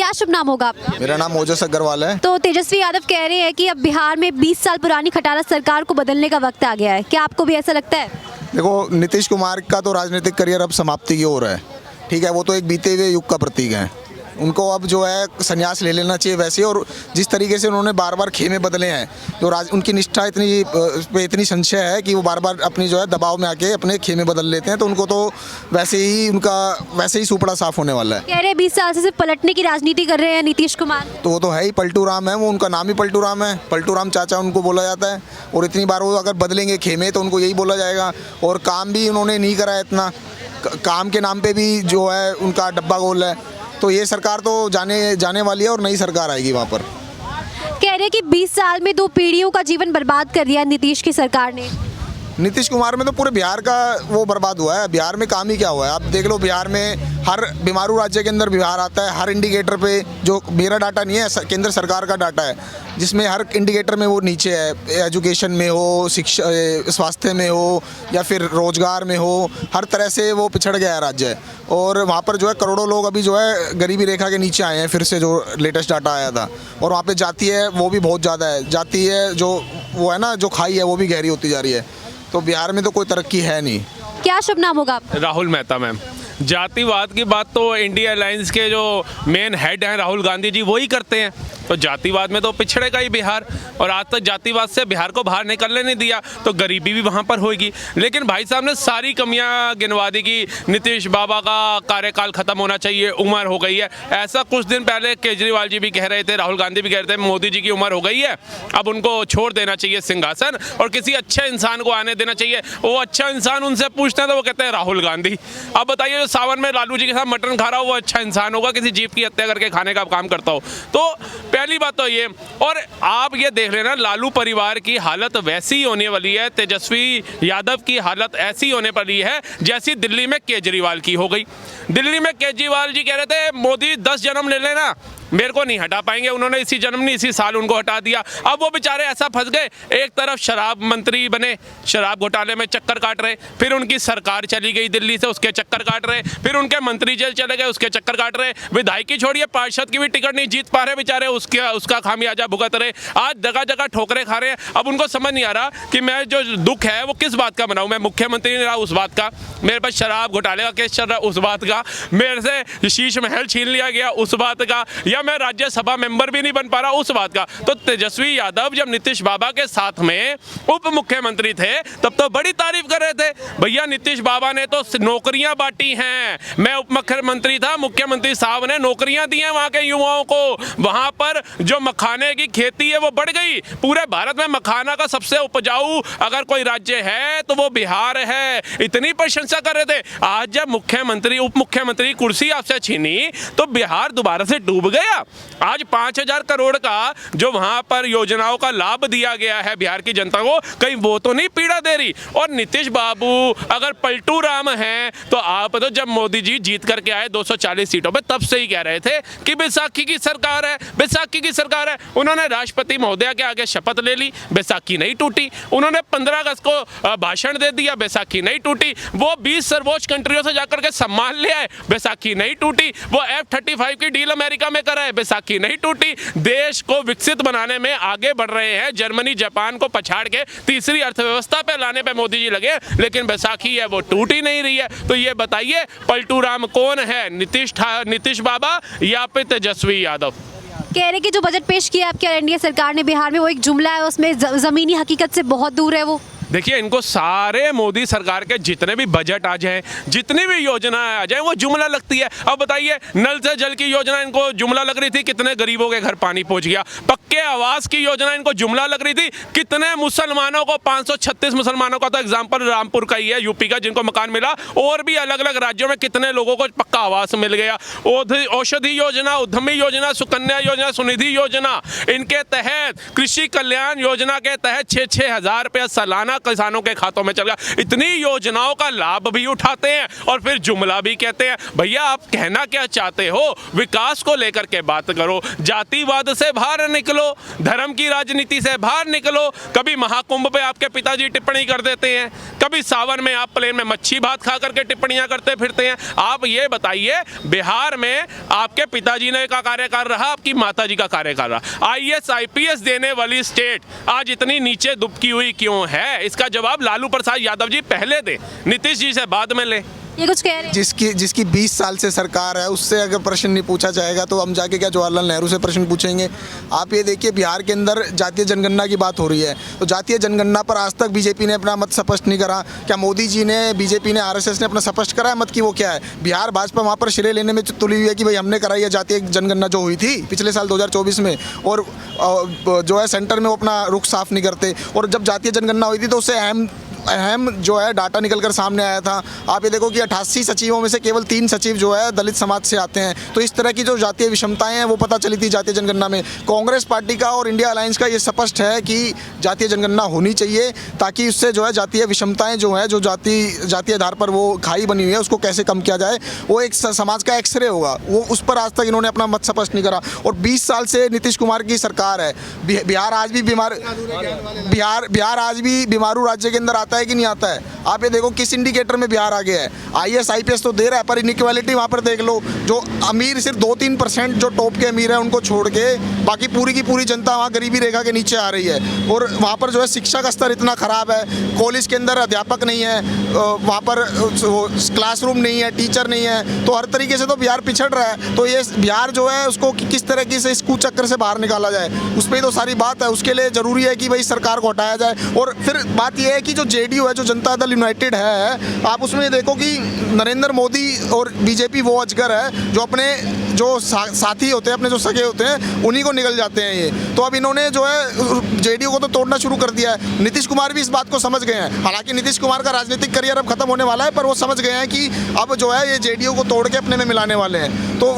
क्या शुभ नाम होगा आपका? मेरा नाम ओजस अग्रवाल है। तो तेजस्वी यादव कह रहे हैं कि अब बिहार में 20 साल पुरानी खटारा सरकार को बदलने का वक्त आ गया है। क्या आपको भी ऐसा लगता है? देखो, नीतीश कुमार का तो राजनीतिक करियर अब समाप्ति की ओर है। ठीक है, वो तो एक बीते हुए युग का प्रतीक है। उनको अब जो है संन्यास ले लेना चाहिए वैसे। और जिस तरीके से उन्होंने बार बार खेमे बदले हैं, तो उनकी निष्ठा इतनी संशय है कि वो बार बार अपनी जो है दबाव में आके अपने खेमे बदल लेते हैं। तो उनको तो वैसे ही सुपड़ा साफ होने वाला है। कह रहे हैं 20 साल से सिर्फ पलटने की राजनीति कर रहे हैं नीतीश कुमार। तो वो तो है ही, पलटू राम है वो। उनका नाम ही पलटू राम है। पलटू राम चाचा उनको बोला जाता है। और इतनी बार वो अगर बदलेंगे खेमे तो उनको यही बोला जाएगा। और काम भी उन्होंने नहीं करा है इतना। काम के नाम पे भी जो है उनका डब्बा गोल है। तो ये सरकार तो जाने वाली है और नई सरकार आएगी वहाँ पर। कह रहे हैं कि 20 साल में 2 पीढ़ियों का जीवन बर्बाद कर दिया नीतीश की सरकार ने। नीतीश कुमार में तो पूरे बिहार का वो बर्बाद हुआ है। बिहार में काम ही क्या हुआ है? आप देख लो, बिहार में हर बीमारू राज्य के अंदर बिहार आता है। हर इंडिकेटर पे, जो मेरा डाटा नहीं है, केंद्र सरकार का डाटा है, जिसमें हर इंडिकेटर में वो नीचे है। एजुकेशन में हो, शिक्षा, स्वास्थ्य में हो, या फिर रोजगार में हो, हर तरह से वो पिछड़ गया है राज्य। और वहाँ पर जो है करोड़ों लोग अभी जो है गरीबी रेखा के नीचे आए हैं, फिर से जो लेटेस्ट डाटा आया था। और वहाँ पे जाति है वो भी बहुत ज़्यादा है। जाति है जो वो है ना, जो खाई है वो भी गहरी होती जा रही है। तो बिहार में तो कोई तरक्की है नहीं। क्या शुभ नाम होगा आपका? राहुल मेहता मैम। जातिवाद की बात तो इंडिया अलायंस के जो मेन हेड हैं राहुल गांधी जी, वही करते हैं। तो जातिवाद में तो पिछड़ेगा ही बिहार। और आज तक जातिवाद से बिहार को बाहर निकलने नहीं दिया, तो गरीबी भी वहाँ पर होगी। लेकिन भाई साहब ने सारी कमियाँ गिनवा दी कि नीतीश बाबा का कार्यकाल खत्म होना चाहिए, उम्र हो गई है। ऐसा कुछ दिन पहले केजरीवाल जी भी कह रहे थे, राहुल गांधी भी कह रहे थे, मोदी जी की उम्र हो गई है, अब उनको छोड़ देना चाहिए सिंहासन और किसी अच्छे इंसान को आने देना चाहिए। वो अच्छा इंसान उनसे पूछते हैं तो वो कहते हैं राहुल गांधी। अब बताइए, जो सावन में लालू जी के साथ मटन खा रहा हो वो अच्छा इंसान होगा, किसी जीव की हत्या करके खाने का काम करता हो? तो पहली बात तो ये। और आप ये देख लेना, लालू परिवार की हालत वैसी होने वाली है, तेजस्वी यादव की हालत ऐसी होने वाली है जैसी दिल्ली में केजरीवाल की हो गई। दिल्ली में केजरीवाल जी कह रहे थे मोदी 10 जन्म ले लेना, मेरे को नहीं हटा पाएंगे। उन्होंने इसी जन्म नहीं, इसी साल उनको हटा दिया। अब वो बेचारे ऐसा फंस गए, एक तरफ शराब मंत्री बने, शराब घोटाले में चक्कर काट रहे, फिर उनकी सरकार चली गई दिल्ली से, उसके चक्कर काट रहे, फिर उनके मंत्री जेल चले गए, उसके चक्कर काट रहे, विधायकी छोड़िए पार्षद की भी टिकट नहीं जीत पा रहे बेचारे, उसका खामियाजा भुगत रहे। आज जगह जगह ठोकरे खा रहे हैं। अब उनको समझ नहीं आ रहा कि मैं जो दुख है वो किस बात का मनाऊं। मैं मुख्यमंत्री नहीं रहा उस बात का, मेरे पास शराब घोटाले का केस चल रहा उस बात का, मेरे से शीश महल छीन लिया गया उस बात का, या मैं राज्यसभा मेंबर भी नहीं बन पा रहा उस बात का। तो तेजस्वी यादव जब नीतीश बाबा के साथ में उप मुख्यमंत्री थे तब तो बड़ी तारीफ कर रहे थे, भैया नीतीश बाबा ने तो नौकरियां बांटी हैं। मैं उप मुख्यमंत्री था, मुख्यमंत्री साहब ने नौकरियां दी हैं वहां के युवाओं को। वहां पर जो मखाने की खेती है वो बढ़ गई। पूरे भारत में मखाना का सबसे उपजाऊ अगर कोई राज्य है तो वो बिहार है। इतनी प्रशंसा कर रहे थे। आज जब मुख्यमंत्री उप मुख्यमंत्री कुर्सी आपसे छीनी तो बिहार दोबारा से डूब गया। आज 5000 करोड़ का जो वहां पर योजनाओं का लाभ दिया गया है बिहार की जनता को, कहीं वो तो नहीं पीड़ा दे रही। और नीतीश बाबू अगर पलटू राम हैं तो आप तो जब मोदी जी जीत करके आए 240 सीटों पे तब से ही कह रहे थे कि बैसाखी की सरकार है, बैसाखी की सरकार है। उन्होंने राष्ट्रपति महोदया के आगे शपथ ले ली, बैसाखी नहीं टूटी। उन्होंने 15 अगस्त को भाषण दे दिया, बैसाखी नहीं टूटी। वो 20 सर्वोच्च कंट्रियों से जाकर के सम्मान ले आए, बैसाखी नहीं टूटी। वो F-35 की डील अमेरिका में कराए, बैसाखी नहीं टूटी। देश को विकसित बनाने में आगे बढ़ रहे हैं, जर्मनी जापान को पछाड़ के तीसरी अर्थव्यवस्था पे लाने पे मोदी जी लगे, लेकिन बैसाखी है वो टूट ही नहीं रही है। तो ये बताइए पलटू राम कौन है, नीतीश बाबा या फिर तेजस्वी यादव? कह रहे कि जो बजट पेश किया आपकी एनडीए सरकार ने बिहार में वो एक जुमला है, उसमें जमीनी हकीकत से बहुत दूर है वो। देखिए, इनको सारे मोदी सरकार के जितने भी बजट आ जाए, जितनी भी योजना आ जाए, वो जुमला लगती है। अब बताइए, नल से जल की योजना इनको जुमला लग रही थी, कितने गरीबों के घर पानी पहुंच गया। पक्के आवास की योजना इनको जुमला लग रही थी, कितने मुसलमानों को, 536 मुसलमानों का तो एग्जाम्पल रामपुर का ही है, यूपी का, जिनको मकान मिला। और भी अलग अलग राज्यों में कितने लोगों को पक्का आवास मिल गया। औषधि योजना, उद्यमी योजना, सुकन्या योजना, सुनिधि योजना, इनके तहत कृषि कल्याण योजना के तहत 6-6 हज़ार रुपया सालाना किसानों के खातों में चल गया। इतनी योजनाओं का लाभ भी उठाते हैं और फिर जुमला भी कहते हैं। भैया आप कहना क्या चाहते हो? विकास को लेकर के बात करो, जातिवाद से बाहर निकलो, धर्म की राजनीति से बाहर निकलो। कभी महाकुंभ पे आपके पिताजी टिप्पणी कर देते हैं, कभी सावन में आप प्लेन में मच्छी भात खा करके टिप्पणियां करते फिरते हैं। आप ये बताइए, बिहार में आपके पिताजी ने का कार्यकाल रहा, आपकी माताजी का कार्यकाल रहा, आईएएस आईपीएस देने वाली स्टेट आज इतनी नीचे दुबकी हुई क्यों है? इसका जवाब लालू प्रसाद यादव जी पहले दे, नीतीश जी से बाद में ले। ये कुछ कह रहे हैं। जिसकी 20 साल से सरकार है उससे अगर प्रश्न नहीं पूछा जाएगा तो हम जाके क्या जवाहरलाल नेहरू से प्रश्न पूछेंगे? आप ये देखिए, बिहार के अंदर जातीय जनगणना की बात हो रही है, तो जातीय जनगणना पर आज तक बीजेपी ने अपना मत स्पष्ट नहीं करा। क्या मोदी जी ने, बीजेपी ने, आरएसएस ने अपना स्पष्ट करा है मत की वो क्या है? बिहार भाजपा वहाँ पर श्रेय लेने में तुली हुई है कि भाई हमने कराई है जातीय जनगणना जो हुई थी पिछले साल 2024 में, और जो है सेंटर में वो अपना रुख साफ नहीं करते। और जब जातीय जनगणना हुई थी तो उससे अहम जो है डाटा निकल कर सामने आया था। आप ये देखो कि 88 सचिवों में से केवल 3 सचिव जो है दलित समाज से आते हैं। तो इस तरह की जो जातीय विषमताएं हैं वो पता चली थी जातीय जनगणना में। कांग्रेस पार्टी का और इंडिया अलायंस का ये स्पष्ट है कि जातीय जनगणना होनी चाहिए, ताकि उससे जो है जातीय विषमताएं जो है, जो जातीय आधार पर वो खाई बनी हुई है, उसको कैसे कम किया जाए, वो एक समाज का एक्सरे होगा। वो उस पर आज तक इन्होंने अपना मत स्पष्ट नहीं करा। और 20 साल से नीतीश कुमार की सरकार है। बिहार आज भी बीमारू राज्य के अंदर आता है कि नहीं आता है? आप ये देखो किस इंडिकेटर में बिहार आगे है। आईएएस आईपीएस तो दे रहा है, पर इनइक्वालिटी वहाँ पर देख लो, जो अमीर सिर्फ 2-3% जो टॉप के अमीर हैं उनको छोड़ के बाकी पूरी की पूरी जनता वहाँ गरीबी रेखा के नीचे आ रही है। और वहाँ पर जो है शिक्षा का स्तर इतना ख़राब है, कॉलेज के अंदर अध्यापक नहीं है, वहाँ पर क्लासरूम नहीं है, टीचर नहीं है, तो हर तरीके से तो बिहार पिछड़ रहा है। तो ये बिहार जो है उसको किस तरीके से इस कुचक्कर से बाहर निकाला जाए, उस पर ही तो सारी बात है। उसके लिए ज़रूरी है कि भाई सरकार को हटाया जाए। और फिर बात यह है कि जो जेडीयू है, जो जनता दल यूनाइटेड है, आप उसमें देखो कि नरेंद्र मोदी और बीजेपी वो अजगर है जो अपने जो साथी होते हैं, अपने जो सगे होते हैं, उन्हीं को निकल जाते हैं ये। तो अब इन्होंने जो है जेडीयू को तो तोड़ना शुरू कर दिया है। नीतीश कुमार भी इस बात को समझ गए हैं। हालांकि नीतीश कुमार का राजनीतिक करियर अब खत्म होने वाला है, पर वो समझ गए हैं कि अब जो है ये जेडीयू को तोड़ के अपने में मिलाने वाले हैं। तो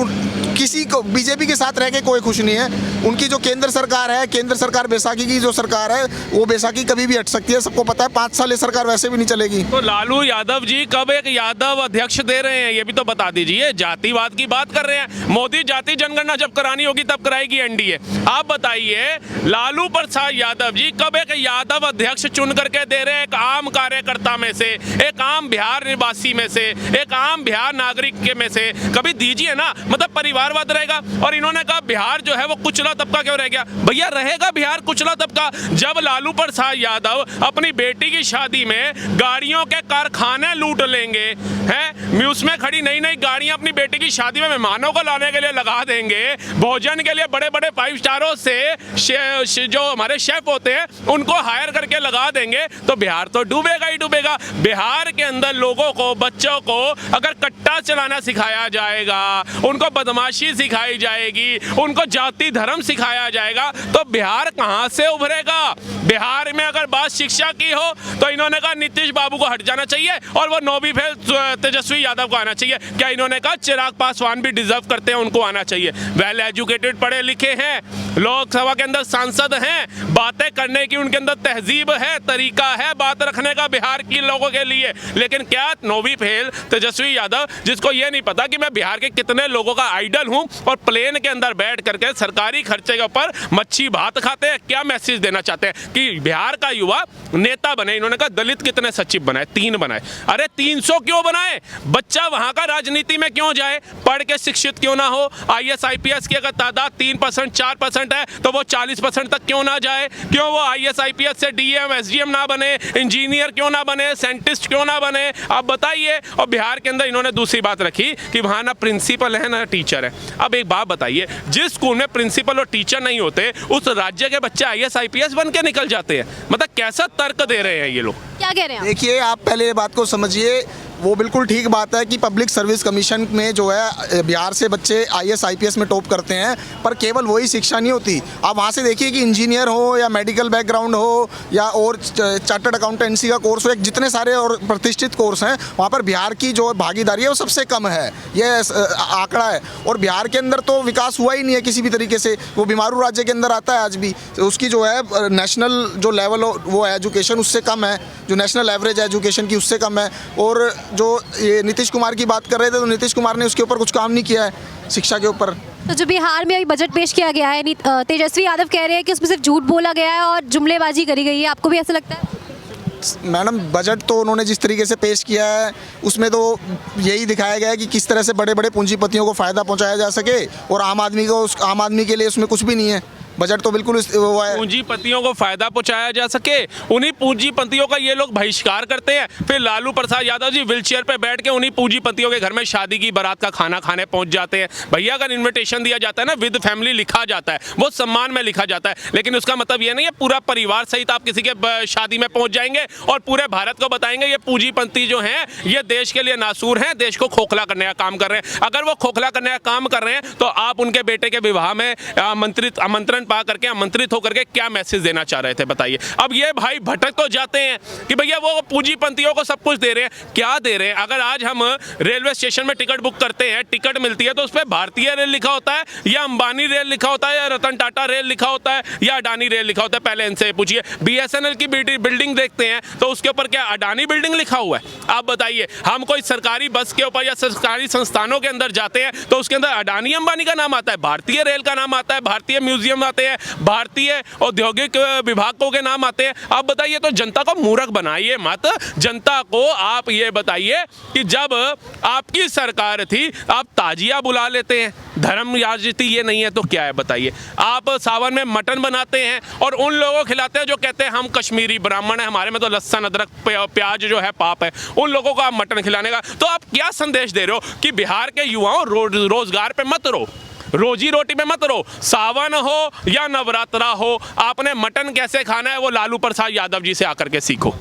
किसी को बीजेपी के साथ रह के कोई खुश नहीं है। उनकी जो केंद्र सरकार है, केंद्र सरकार बैसाखी की जो सरकार है, वो बैसाखी कभी भी हट सकती है, सबको पता है। 5 साल ये सरकार वैसे भी नहीं चलेगी। तो लालू यादव जी कब एक यादव अध्यक्ष दे रहे हैं, ये भी तो बता दीजिए। जातिवाद की बात कर रहे हैं, मोदी जाति जनगणना जब करानी होगी तब कराएगी एनडीए। आप बताइए, लालू प्रसाद यादव जी कब एक यादव अध्यक्ष चुन करके दे रहे हैं, एक आम कार्यकर्ता में से, एक आम बिहार निवासी में से, एक आम बिहार नागरिक के में से? कभी दीजिए ना, मतलब परिवारवाद रहेगा। और इन्होंने कहा बिहार जो है वो कुचला तबका क्यों रह गया? भैया रहेगा बिहार कुचला तबका जब लालू प्रसाद यादव अपनी बेटी की शादी में गाड़ियों के कारखाने लूट लेंगे, हैं, उसमें खड़ी नई नई गाड़ियां अपनी बेटी की शादी में मेहमानों को लाने के लिए लगा देंगे, भोजन के लिए बड़े बड़े 5 स्टारों से जो हमारे शेफ होते हैं उनको हायर करके लगा देंगे, तो बिहार तो डूबेगा ही डूबेगा। बिहार के अंदर लोगों को, बच्चों को अगर कट्टा चलाना सिखाया जाएगा, उनको बदमाशी सिखाई जाएगी, उनको जाति धर्म सिखाया जाएगा, तो बिहार कहां से उभरेगा? बिहार में अगर बात शिक्षा की हो तो इन्होंने कहा नीतीश बाबू को हट जाना चाहिए और वो नौवीं फेल तेजस्वी यादव को आना चाहिए। क्या इन्होंने कहा चिराग पासवान भी डिजर्व करते हैं, उनको आना चाहिए? वेल एजुकेटेड, पढ़े लिखे हैं, लोकसभा के अंदर सांसद हैं, बातें करने की उनके अंदर तहजीब है, तरीका है बात रखने का बिहार के लोगों के लिए। लेकिन क्या नौवीं फेल तेजस्वी यादव, जिसको ये नहीं पता कि मैं बिहार के कितने लोगों का आइडल हूं, और प्लेन के अंदर बैठ करके सरकारी खर्चे के ऊपर मच्छी भात खाते हैं, क्या मैसेज देना चाहते हैं कि बिहार का युवा नेता बने? इन्होंने कहा दलित कितने सचिव बनाए? 3 बनाए। अरे 300 क्यों बनाए? बच्चा वहां का राजनीति में क्यों जाए? पढ़ के शिक्षित क्यों ना हो? आईएएस आईपीएस की अगर तादाद 3%, 4% है तो वो 40% तक क्यों ना जाए? क्यों वो आईएएस आईपीएस से डीएम एसडीएम ना बने, इंजीनियर क्यों ना बने, साइंटिस्ट क्यों ना बने? आप बताइए। और बिहार के अंदर इन्होंने दूसरी बात रखी कि वहां ना प्रिंसिपल है ना टीचर है। अब एक बात बताइए, जिस स्कूल में प्रिंसिपल और टीचर नहीं होते उस राज्य के बच्चे आईएएस आईपीएस बन के निकल जाते हैं। मतलब कैसा तर्क दे रहे हैं ये लोग? क्या कह रहे हैं आप? देखिए, आप पहले ये बात को समझिए वो बिल्कुल ठीक बात है कि पब्लिक सर्विस कमीशन में जो है बिहार से बच्चे आईएएस आईपीएस में टॉप करते हैं, पर केवल वही शिक्षा नहीं होती। आप वहाँ से देखिए कि इंजीनियर हो या मेडिकल बैकग्राउंड हो या और चार्टर्ड अकाउंटेंसी का कोर्स हो, एक जितने सारे और प्रतिष्ठित कोर्स हैं वहाँ पर बिहार की जो भागीदारी है वो सबसे कम है, ये आंकड़ा है। और बिहार के अंदर तो विकास हुआ ही नहीं है किसी भी तरीके से, वो बीमारू राज्य के अंदर आता है आज भी। तो उसकी जो है नेशनल जो लेवल वो है एजुकेशन उससे कम है, जो नेशनल एवरेज है एजुकेशन की उससे कम है। और जो ये नीतीश कुमार की बात कर रहे थे, तो नीतीश कुमार ने उसके ऊपर कुछ काम नहीं किया है शिक्षा के ऊपर। तो जो बिहार में अभी बजट पेश किया गया है, तेजस्वी यादव कह रहे हैं कि उसमें सिर्फ झूठ बोला गया है और जुमलेबाजी करी गई है, आपको भी ऐसा लगता है? मैडम बजट तो उन्होंने जिस तरीके से पेश किया है उसमें तो यही दिखाया गया है कि किस तरह से बड़े बड़े पूंजीपतियों को फ़ायदा पहुंचाया जा सके, और आम आदमी के लिए उसमें कुछ भी नहीं है। बजट तो बिल्कुल वो है, पूंजीपतियों को फायदा पहुंचाया जा सके, उन्हीं पूंजीपतियों का ये लोग बहिष्कार करते हैं। फिर लालू प्रसाद यादव जी व्हीलचेयर पे बैठ के उन्हीं पूंजीपतियों के घर में शादी की बारात का खाना खाने पहुंच जाते हैं। भैया अगर इन्विटेशन दिया जाता है ना, विद फैमिली लिखा जाता है, वो सम्मान में लिखा जाता है, लेकिन उसका मतलब ये नहीं है पूरा परिवार सहित आप किसी के शादी में पहुंच जाएंगे और पूरे भारत को बताएंगे ये पूंजीपति जो हैं ये देश के लिए नासूर हैं, देश को खोखला करने का काम कर रहे हैं। अगर वो खोखला करने का काम कर रहे हैं तो आप उनके बेटे के विवाह में आमंत्रण पा करके आमंत्रित होकर के क्या मैसेज देना चाह रहे थे बताइए। अब ये भाई भटक तो जाते हैं कि भैया वो पूंजीपतियों को सब कुछ दे रहे हैं, क्या दे रहे हैं? अगर आज हम रेलवे स्टेशन में टिकट बुक करते हैं, टिकट मिलती है तो उस पर भारतीय रेल लिखा होता है या अंबानी रेल लिखा होता है या रतन टाटा रेल लिखा होता है या अडानी रेल लिखा होता है? पहले इनसे पूछिए। बीएसएनएल की बिल्डिंग देखते हैं तो उसके ऊपर क्या अडानी बिल्डिंग लिखा हुआ है? आप बताइए। हम कोई सरकारी बस के ऊपर या सरकारी संस्थानों के अंदर जाते हैं तो उसके अंदर अडानी अंबानी का नाम आता है, भारतीय रेल का नाम आता है, भारतीय म्यूजियम आते हैं, भारतीय औद्योगिक विभागों के नाम आते हैं। आप बताइए, तो जनता को मूर्ख बनाइए मत। जनता को आप ये बताइए कि जब आपकी सरकार थी आप ताजिया बुला लेते हैं, धर्म राजनीति ये नहीं है तो क्या है बताइए? आप सावन में मटन बनाते हैं और उन लोगों को खिलाते हैं जो कहते हैं हम कश्मीरी ब्राह्मण हैं, हमारे में तो लहसुन अदरक प्याज जो है पाप है, उन लोगों को आप मटन खिलाने का। तो आप क्या संदेश दे रहे हो कि बिहार के युवाओं रोजगार पे मत रहो, रोजी रोटी में मत रहो, सावन हो या नवरात्रा हो, आपने मटन कैसे खाना है वो लालू प्रसाद यादव जी से आकर के सीखो।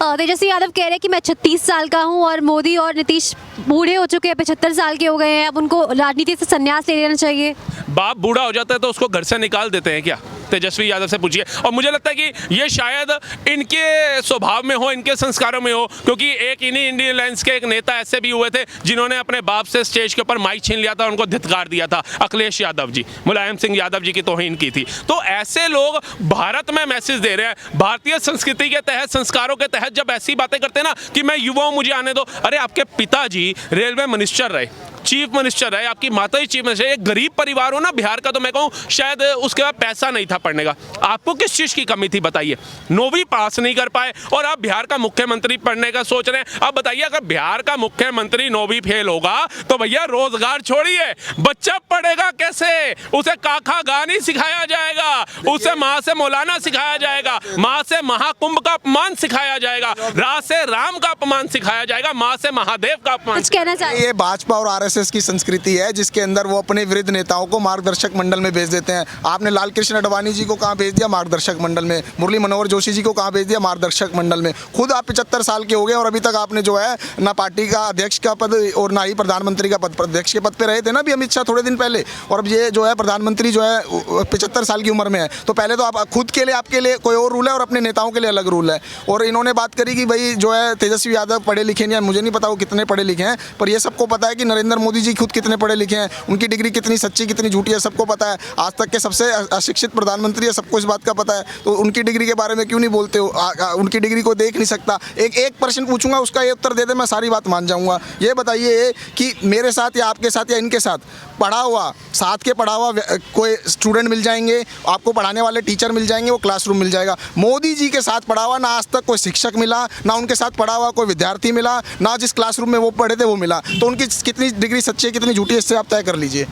तेजस्वी यादव कह रहे हैं कि मैं 36 साल का हूं और मोदी और नीतीश बूढ़े हो चुके हैं, 75 साल के हो गए हैं, अब उनको राजनीति से संन्यास ले लेना चाहिए। बाप बूढ़ा हो जाता है तो उसको घर से निकाल देते हैं क्या? तेजस्वी यादव से पूछिए। और मुझे लगता है कि ये शायद इनके स्वभाव में हो, इनके संस्कारों में हो, क्योंकि एक इन्हीं इंडियन अलायंस के एक नेता ऐसे भी हुए थे जिन्होंने अपने बाप से स्टेज के ऊपर माइक छीन लिया था, उनको धिक्कार दिया था। अखिलेश यादव जी, मुलायम सिंह यादव जी की तौहीन की थी। तो ऐसे लोग भारत में मैसेज दे रहे हैं, भारतीय संस्कृति के तहत, संस्कारों के तहत जब ऐसी बातें करते हैं ना कि मैं युवाओं मुझे आने दो। अरे आपके पिताजी रेलवे मिनिस्टर रहे, चीफ मिनिस्टर है, आपकी माता ही चीफ मिनिस्टर है। एक गरीब परिवार हो ना बिहार का, तो मैं कहूँ शायद उसके बाद पैसा नहीं था पढ़ने का। आपको किस चीज़ की कमी थी बताइए? 9वीं पास नहीं कर पाए और आप बिहार का मुख्यमंत्री पढ़ने का सोच रहे हैं। अब बताइए, अगर बिहार का मुख्यमंत्री 9वीं फेल होगा तो भैया रोजगार छोड़िए, बच्चा पढ़ेगा कैसे? उसे काखा गानी सिखाया जाएगा, उसे माँ से मौलाना सिखाया जाएगा, माँ से महाकुंभ का अपमान सिखाया जाएगा, रा से राम का अपमान सिखाया जाएगा, माँ से महादेव का अपमान। कुछ कहना चाहिए? ये भाजपा और आरएसएस की संस्कृति है जिसके अंदर वो अपने वृद्ध नेताओं को मार्गदर्शक मंडल में भेज देते हैं। आपने लाल कृष्ण अडवाणी जी को कहाँ भेज दिया? मार्गदर्शक मंडल में। मुरली मनोहर जोशी जी को कहाँ भेज दिया? मार्गदर्शक मंडल में। खुद आप 75 साल के हो गए और अभी तक आपने जो है ना पार्टी का अध्यक्ष का पद और ना ही प्रधानमंत्री का पद, अध्यक्ष के पद पे रहे थे ना भी अमित शाह थोड़े दिन पहले, और अब ये जो है प्रधानमंत्री जो है 75 साल की उम्र में है। तो पहले तो आप खुद के लिए, आपके लिए कोई और रूल है और अपने नेताओं के लिए अलग रूल है। और इन्होंने बात करी कि भाई जो है तेजस्वी यादव पढ़े लिखे नहीं है, मुझे नहीं पता वो कितने पढ़े लिखे हैं, पर ये सबको पता है कि नरेंद्र मोदी जी खुद कितने पढ़े लिखे हैं, उनकी डिग्री कितनी सच्ची कितनी झूठी है सबको पता है। आज तक के सबसे अशिक्षित प्रधानमंत्री है, सबको इस बात का पता है। तो उनकी डिग्री के बारे में क्यों नहीं बोलते हो? उनकी डिग्री को देख नहीं सकता। एक प्रश्न पूछूंगा, उसका ये उत्तर दे दे, मैं सारी बात मान जाऊंगा। ये बताइए कि मेरे साथ या आपके साथ या इनके साथ पढ़ा हुआ, साथ के पढ़ा हुआ कोई स्टूडेंट मिल जाएंगे, आपको पढ़ाने वाले टीचर मिल जाएंगे, वो क्लासरूम मिल जाएगा। मोदी जी के साथ पढ़ा हुआ ना आज तक कोई शिक्षक मिला, ना उनके साथ पढ़ा हुआ कोई विद्यार्थी मिला, ना जिस क्लासरूम में वो पढ़े थे वो मिला। तो उनकी कितनी डिग्री सच्ची है कितनी झूठी है इससे आप तय कर लीजिए।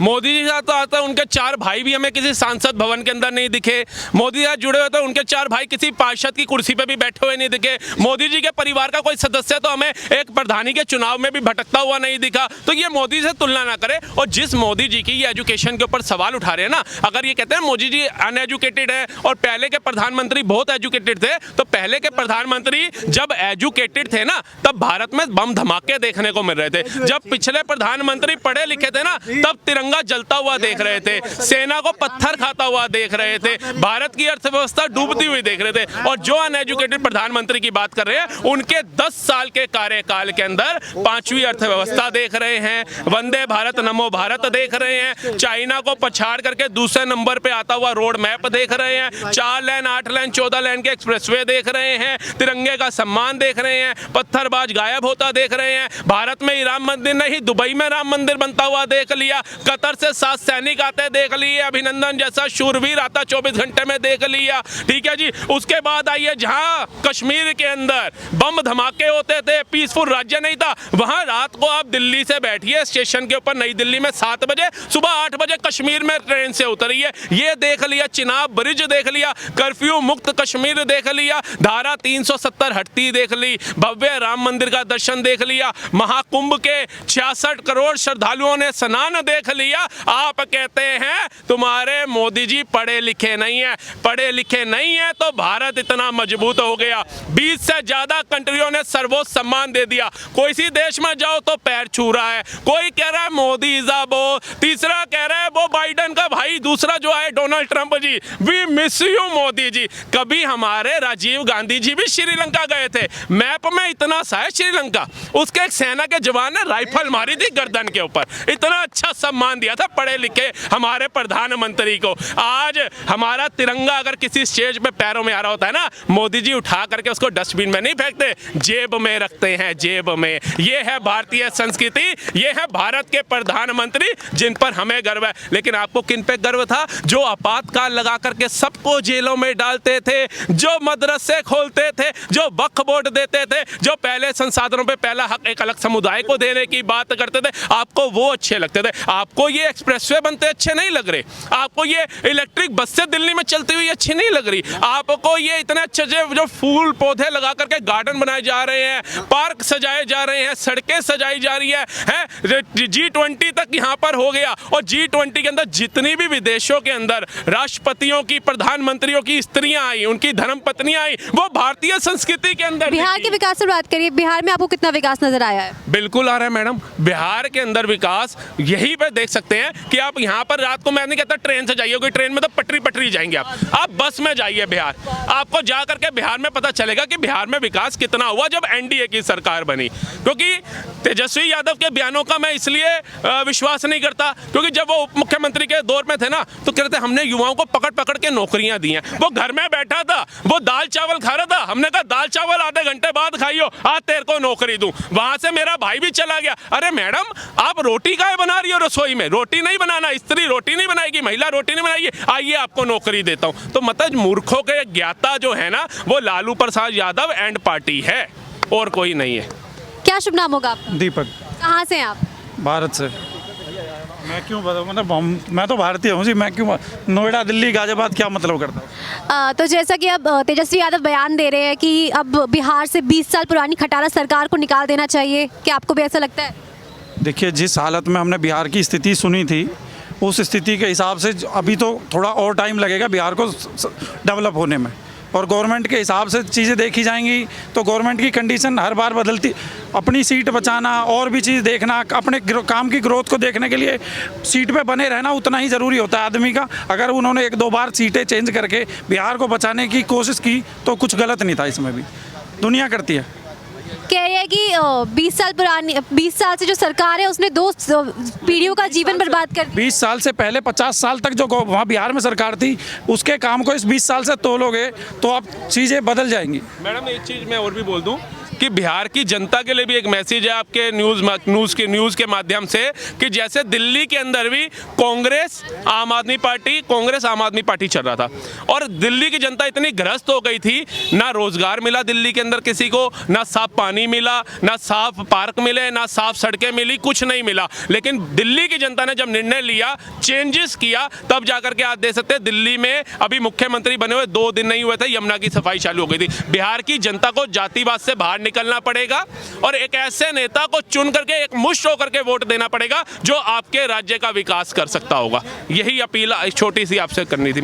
मोदी जी के साथ तो आता है, उनके 4 भाई भी हमें किसी सांसद भवन के अंदर नहीं दिखे। मोदी जी से जुड़े हुए तो उनके 4 भाई किसी पार्षद की कुर्सी पे भी बैठे हुए नहीं दिखे। मोदी जी के परिवार का कोई सदस्य तो हमें एक प्रधानी के चुनाव में भी भटकता हुआ नहीं दिखा। तो ये मोदी से तुलना ना करें। और जिस मोदी जी की ये एजुकेशन के ऊपर सवाल उठा रहे हैं ना, अगर ये कहते हैं मोदी जी अनएजुकेटेड है और पहले के प्रधानमंत्री बहुत एजुकेटेड थे, तो पहले के प्रधानमंत्री जब एजुकेटेड थे ना, तब भारत में बम धमाके देखने को मिल रहे थे। जब पिछले प्रधानमंत्री पढ़े लिखे थे ना, तब तिरंगा जलता हुआ देख रहे थे, सेना को पत्थर खाता हुआ देख रहे थे, भारत की अर्थव्यवस्था डूबती हुई देख रहे थे। और जो अनएजुकेटेड प्रधानमंत्री की बात कर रहे हैं, उनके 10 साल के कार्यकाल के अंदर 5वीं अर्थव्यवस्था देख रहे हैं, वंदे भारत नमो भारत देख रहे हैं, चाइना को पछाड़ करके दूसरे नंबर पे आता हुआ रोड मैप देख रहे हैं, 4 लेन 8 लेन 14 लेन के एक्सप्रेसवे देख रहे हैं, तिरंगे का सम्मान देख रहे हैं, पत्थरबाज गायब होता देख रहे हैं। भारत में ही राम मंदिर नहीं, दुबई में राम मंदिर बनता हुआ देख लिया, कतर से 7 सैनिक आते देख लिए, अभिनंदन जैसा शूरवीर आता 24 घंटे में देख लिया। ठीक है जी। उसके बाद आइए जहां कश्मीर के अंदर बम धमाके होते थे, पीसफुल राज्य नहीं था, वहां रात को आप दिल्ली से बैठिए स्टेशन के ऊपर, नई दिल्ली में 7 बजे, सुबह 8 बजे कश्मीर में ट्रेन से उतरिए, ये देख लिया। चिनाब ब्रिज देख लिया, कर्फ्यू मुक्त कश्मीर देख लिया, धारा 370 हटती देख ली, भव्य राम मंदिर का दर्शन देख लिया, महाकुंभ के 66 करोड़ श्रद्धालुओं ने स्नान देख लिया। आप कहते हैं तुम्हारे मोदी जी पढ़े लिखे नहीं है। पढ़े लिखे नहीं है तो भारत इतना मजबूत हो गया। 20 से ज्यादा कंट्रियों ने सर्वोच्च सम्मान दे दिया। कोई सी देश में जाओ तो पैर छू रहा है, कोई कह रहा है मोदी इजाबो, तीसरा कह रहा है वो बाइडन का भाई, दूसरा जो है Donald Trump ji, we miss you Modi ji. कभी हमारे राजीव गांधी जी भी श्रीलंका गए थे, मैप में इतना सा है श्रीलंका, उसके एक सेना के जवान ने राइफल मारी थी गर्दन के ऊपर, इतना अच्छा सम्मान दिया था पढ़े लिखे हमारे प्रधानमंत्री को। आज हमारा तिरंगा अगर किसी स्टेज पे पैरों में आ रहा होता है ना, मोदी जी उठा करके उसको डस्टबिन में नहीं फेंकते, जेब में रखते हैं, जेब में। ये है भारतीय संस्कृति, ये है भारत के प्रधानमंत्री जिन पर हमें गर्व है। लेकिन आपको किन पे गर्व था? जो आपातकाल लगा करके सबको जेलों में डालते थे, जो मदरसे खोलते थे, जो वक्फ बोर्ड देते थे, जो पहले संसाधनों पे पहला हक एक अलग समुदाय को देने की बात करते थे, आपको वो अच्छे लगते थे। आपको ये एक्सप्रेसवे बनते अच्छे नहीं लग रहे, आपको ये इलेक्ट्रिक बस से दिल्ली में चलती हुई अच्छी नहीं लग रही, आपको ये इतने अच्छे जो फूल पौधे लगा करके गार्डन बनाए जा रहे हैं, पार्क सजाए जा रहे हैं, सड़कें सजाई जा रही है G20 तक यहाँ पर हो गया। और G20 के अंदर जितनी भी विदेशों के अंदर राष्ट्रपतियों की, प्रधानमंत्रियों की स्त्रियां आई, उनकी धर्मपत्नियां आई, वो भारतीय संस्कृति के अंदर। बिहार के विकास से बात करिए, बिहार में आपको कितना विकास नजर आया है? बिल्कुल आ रहा है मैडम, बिहार के अंदर विकास यही पे देख सकते हैं कि आप यहाँ पर रात को, मैं नहीं कहता ट्रेन से जाइए, कोई ट्रेन में तो पटरी जाएंगे आप बस में जाइए बिहार, आपको जा करके बिहार में पता चलेगा कि बिहार में विकास कितना हुआ जब एनडीए की सरकार बनी। क्योंकि तेजस्वी यादव के बयानों का मैं इसलिए विश्वास नहीं करता, क्योंकि जब वो उप मुख्यमंत्री के दौर में थे ना, तो कहते हमने युवाओं को पकड़ पकड़ के नौकरियां दी हैं। वो घर में बैठा था, वो दाल चावल खा रहा था, हमने कहा दाल चावल आधे घंटे बाद खाइयो, आज तेरे को नौकरी दूं। वहां से मेरा भाई भी चला गया, अरे मैडम आप रोटी काहे बना रही हो रसोई में? रोटी नहीं बनाना, स्त्री रोटी नहीं बनाएगी, महिला रोटी नहीं बनाएगी, आइए आपको नौकरी देता हूं। तो मतलब मूर्खों के ज्ञाता जो है ना, वो लालू प्रसाद यादव एंड पार्टी है, और कोई नहीं है। क्या शुभ नाम होगा आपका? दीपक। कहाँ से हैं आप? भारत से। मैं क्यों बताऊँ, मतलब मैं तो भारतीय हूँ जी, मैं क्यों नोएडा दिल्ली गाजियाबाद क्या मतलब करता हूँ? तो जैसा कि अब तेजस्वी यादव बयान दे रहे हैं कि अब बिहार से 20 साल पुरानी खटारा सरकार को निकाल देना चाहिए, क्या आपको भी ऐसा लगता है? देखिए, जिस हालत में हमने बिहार की स्थिति सुनी थी, उस स्थिति के हिसाब से अभी तो थोड़ा और टाइम लगेगा बिहार को डेवलप होने में, और गवर्नमेंट के हिसाब से चीज़ें देखी जाएंगी। तो गवर्नमेंट की कंडीशन हर बार बदलती, अपनी सीट बचाना और भी चीज़ देखना, अपने काम की ग्रोथ को देखने के लिए सीट पे बने रहना उतना ही ज़रूरी होता है आदमी का। अगर उन्होंने 1-2 बार सीटें चेंज करके बिहार को बचाने की कोशिश की तो कुछ गलत नहीं था, इसमें भी दुनिया करती है। कह रहे हैं कि 20 साल से जो सरकार है उसने 2 पीढ़ियों का जीवन बर्बाद कर दिया। 20 साल से पहले 50 साल तक जो वहाँ बिहार में सरकार थी, उसके काम को इस 20 साल से तोलोगे तो अब चीज़ें बदल जाएंगी। मैडम एक चीज़ मैं और भी बोल दूं कि बिहार की जनता के लिए भी एक मैसेज है आपके न्यूज़ के माध्यम से कि जैसे दिल्ली के अंदर भी कांग्रेस आम आदमी पार्टी चल रहा था और दिल्ली की जनता इतनी ग्रस्त हो गई थी, ना रोजगार मिला दिल्ली के अंदर किसी को, ना साफ पानी मिला, ना साफ पार्क मिले, ना साफ सड़कें मिली, कुछ नहीं मिला। लेकिन दिल्ली की जनता ने जब निर्णय लिया, चेंजेस किया, तब जाकर के आज दे सकते हैं दिल्ली में अभी मुख्यमंत्री बने हुए 2 दिन नहीं हुए थे, यमुना की सफाई चालू हो गई थी। बिहार की जनता को जातिवाद से बाहर निकलना पड़ेगा और एक ऐसे नेता को चुन करके एक मुश्त होकर के वोट देना पड़ेगा जो आपके राज्य का विकास कर सकता होगा। यही अपील छोटी सी आपसे करनी थी।